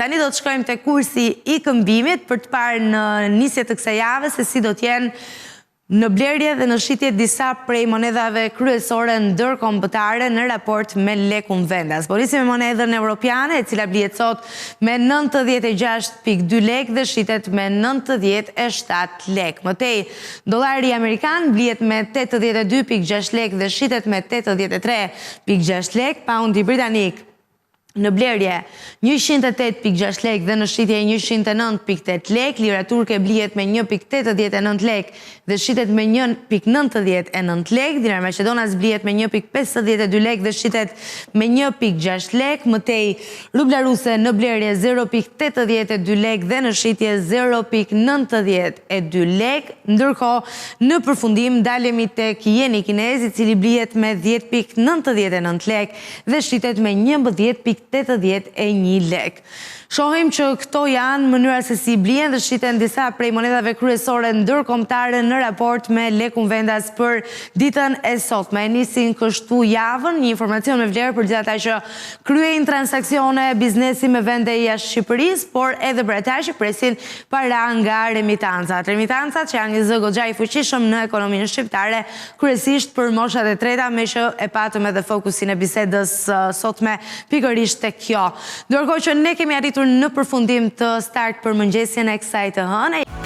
Tani do të shkojmë te kursi i këmbimit për të parë në nisje të kësaj jave se si do të jenë në blerje dhe në shitje disa prej monedhave kryesore ndërkombëtare në raport me lekun vendas. Po nisim me monedhën evropiane, e cila blihet sot me 96.2 lek dhe shitet me 97 lek. Mëtej, dollari amerikan blihet me 82.6 lek dhe shitet me 83.6 lek, poundi britanik në blerje 108.6 lek dhe në shitje 109.8 lek, lira turke blihet me 1.89 lek dhe shitet me 1.99 lek, dinar maqedonas blihet me 1.52 lek dhe shitet me 1.6 lek, mëtej rubla ruse në blerje 0.82 lek dhe në shitje 0.92 lek, ndërkohë në përfundim dalemi tek jeni kinez, i cili blihet me 10.99 lek dhe shitet me 11.81 lek. Shohim që këto janë mënyra se si blihen dhe shiten disa prej monedhave kryesore ndërkombëtare në raport me lekun vendas për ditën e sotme. E nisin kështu javën, një informacion me vlerë për gjithë ata që kryejnë transaksione biznesi me vende jashtë Shqipërisë, por edhe për ata që presin para nga remitancat. Remitancat që janë një zë goxha i fuqishëm në ekonominë shqiptare, kryesisht për moshat e treta, me që e patëm edhe fokusin e bisedës sotme pikërisht tek kjo. Ndërkohë që ne kemi arritur në përfundim të start për mëngjesjen e kësaj të hënë.